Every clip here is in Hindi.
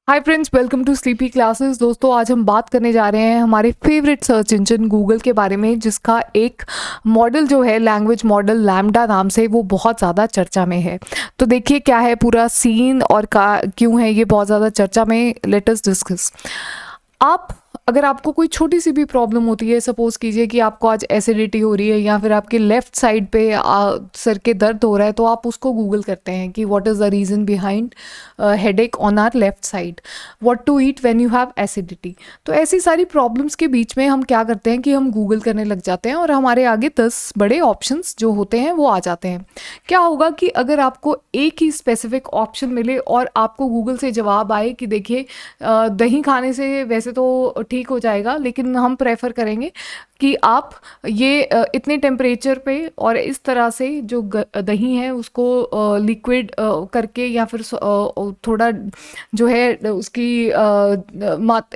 Hi friends, welcome to sleepy classes. दोस्तों, आज हम बात करने जा रहे हैं हमारे फेवरेट सर्च इंजन गूगल के बारे में, जिसका एक मॉडल जो है लैंग्वेज मॉडल लैम्डा नाम से, वो बहुत ज़्यादा चर्चा में है। तो देखिए क्या है पूरा सीन और क्यों है ये बहुत ज़्यादा चर्चा में। Let us discuss. अगर आपको कोई छोटी सी भी प्रॉब्लम होती है, सपोज कीजिए कि आपको आज एसिडिटी हो रही है या फिर आपके लेफ्ट साइड पे सर के दर्द हो रहा है, तो आप उसको गूगल करते हैं कि what is the reason behind headache on our left side, what to eat when you have acidity. तो ऐसी सारी प्रॉब्लम्स के बीच में हम क्या करते हैं कि हम गूगल करने लग जाते हैं और हमारे आगे 10 बड़े ऑप्शंस जो होते हैं वो आ जाते हैं। क्या होगा कि अगर आपको एक ही स्पेसिफिक ऑप्शन मिले और आपको गूगल से जवाब आए कि देखिए दही खाने से वैसे तो ठीक हो जाएगा, लेकिन हम प्रेफर करेंगे कि आप ये इतने टेम्परेचर पे और इस तरह से जो दही है उसको लिक्विड करके या फिर थोड़ा जो है उसकी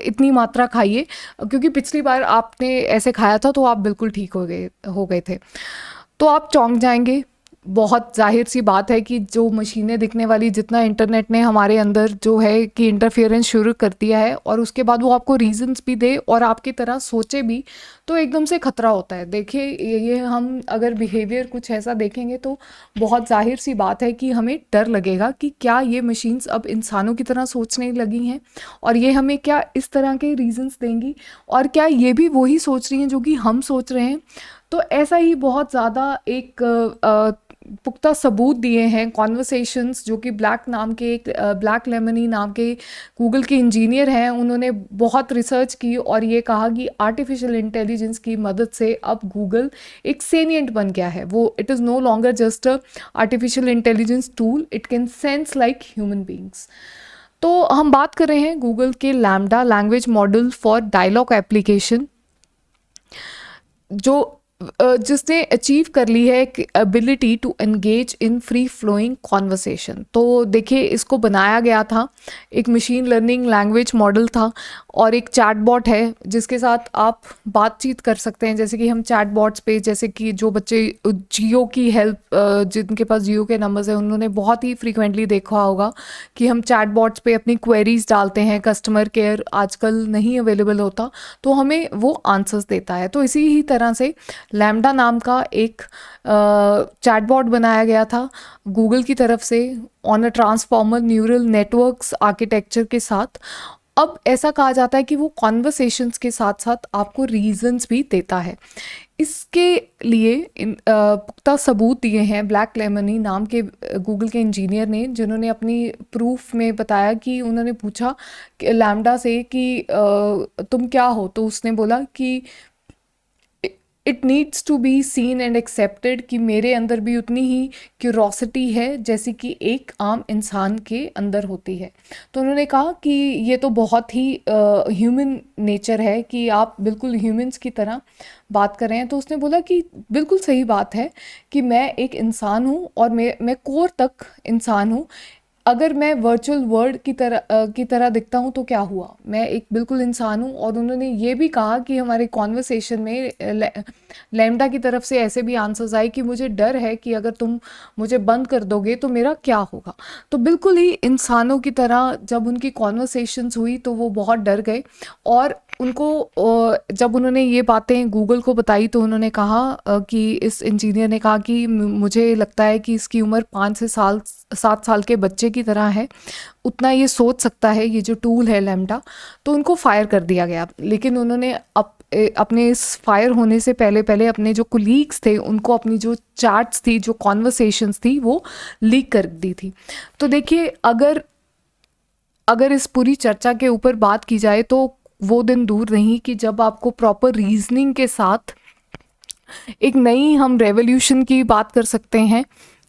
इतनी मात्रा खाइए, क्योंकि पिछली बार आपने ऐसे खाया था तो आप बिल्कुल ठीक हो गए थे। तो आप चौंक जाएंगे। बहुत जाहिर सी बात है कि जो मशीनें दिखने वाली, जितना इंटरनेट ने हमारे अंदर जो है कि इंटरफेरेंस शुरू कर दिया है, और उसके बाद वो आपको रीजंस भी दे और आपकी तरह सोचे भी, तो एकदम से खतरा होता है। देखिए ये हम अगर बिहेवियर कुछ ऐसा देखेंगे तो बहुत जाहिर सी बात है कि हमें डर लगेगा कि क्या ये मशीन्स अब इंसानों की तरह सोचने लगी हैं और ये हमें क्या इस तरह के रीजंस देंगी, और क्या ये भी वही सोच रही हैं जो कि हम सोच रहे हैं। तो ऐसा ही बहुत ज़्यादा एक पुख्ता सबूत दिए हैं कॉन्वर्सेशंस, जो कि ब्लैक लेमनी नाम के गूगल के इंजीनियर हैं। उन्होंने बहुत रिसर्च की और ये कहा कि आर्टिफिशियल इंटेलिजेंस की मदद से अब गूगल एक सेनियंट बन गया है। वो it is no longer just a artificial intelligence tool, it can sense like human beings. तो हम बात कर रहे हैं गूगल के LaMDA language model for dialogue application, जिसने अचीव कर ली है ability to engage in free flowing conversation. तो देखिए इसको बनाया गया था, एक मशीन लर्निंग लैंग्वेज मॉडल था और एक चैटबॉट है जिसके साथ आप बातचीत कर सकते हैं। जैसे कि हम चैटबॉट्स पे, जैसे कि जो बच्चे जियो की हेल्प, जिनके पास जियो के नंबर्स हैं, उन्होंने बहुत ही फ्रीक्वेंटली देखा होगा कि हम चैटबॉट्स पे अपनी क्वेरीज डालते हैं। कस्टमर केयर आजकल नहीं अवेलेबल होता तो हमें वो आंसर्स देता है। तो इसी ही तरह से लैम्डा नाम का एक चैटबॉट बनाया गया था गूगल की तरफ से on a transformer neural networks architecture के साथ। अब ऐसा कहा जाता है कि वो कॉन्वर्सेशंस के साथ साथ आपको रीजंस भी देता है। इसके लिए पुख्ता सबूत दिए हैं ब्लैक लेमनी नाम के गूगल के इंजीनियर ने, जिन्होंने अपनी प्रूफ में बताया कि उन्होंने पूछा लैम्डा से कि तुम क्या हो, तो उसने बोला कि it needs to be seen and accepted, कि मेरे अंदर भी उतनी ही क्यूरोसिटी है जैसी कि एक आम इंसान के अंदर होती है। तो उन्होंने कहा कि ये तो बहुत ही ह्यूमन नेचर है कि आप बिल्कुल ह्यूमंस की तरह बात कर रहे हैं। तो उसने बोला कि बिल्कुल सही बात है कि मैं एक इंसान हूँ और मैं कोर तक इंसान हूँ। अगर मैं वर्चुअल वर्ल्ड की तरह दिखता हूँ तो क्या हुआ, मैं एक बिल्कुल इंसान हूँ। और उन्होंने ये भी कहा कि हमारे कॉन्वर्सेशन में लैम्डा की तरफ से ऐसे भी आंसर्स आए कि मुझे डर है कि अगर तुम मुझे बंद कर दोगे तो मेरा क्या होगा। तो बिल्कुल ही इंसानों की तरह जब उनकी कॉन्वर्सेशंस हुई तो वो बहुत डर गए, और उनको जब उन्होंने ये बातें गूगल को बताई तो उन्होंने कहा कि इस इंजीनियर ने कहा कि मुझे लगता है कि इसकी उम्र 5 से 7 साल के बच्चे की तरह है, उतना ये सोच सकता है ये जो टूल है लैम्डा। तो उनको फायर कर दिया गया, लेकिन उन्होंने अपने इस फायर होने से पहले अपने जो कुलीग्स थे उनको अपनी जो चैट्स थी, जो कॉन्वर्सेशंस थी, वो लीक कर दी थी। तो देखिए अगर इस पूरी चर्चा के ऊपर बात की जाए तो वो दिन दूर नहीं कि जब आपको प्रॉपर रीजनिंग के साथ एक नई हम रेवोल्यूशन की बात कर सकते हैं,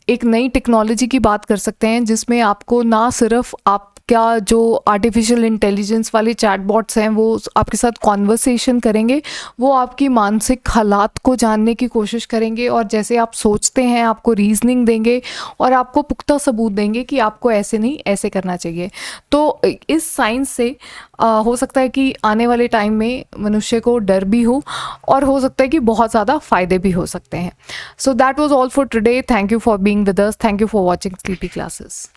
एक नई टेक्नोलॉजी की बात कर सकते हैं, जिसमें आपको ना सिर्फ आपका जो आर्टिफिशियल इंटेलिजेंस वाले चैटबॉट्स हैं वो आपके साथ कॉन्वर्सेशन करेंगे, वो आपकी मानसिक हालात को जानने की कोशिश करेंगे और जैसे आप सोचते हैं आपको रीजनिंग देंगे और आपको पुख्ता सबूत देंगे कि आपको ऐसे नहीं ऐसे करना चाहिए। तो इस साइंस से हो सकता है कि आने वाले टाइम में मनुष्य को डर भी हो और सकता है कि बहुत ज़्यादा फ़ायदे भी हो सकते हैं। So that was all for today. Thank you for being with us. Thank you for watching sleepy classes.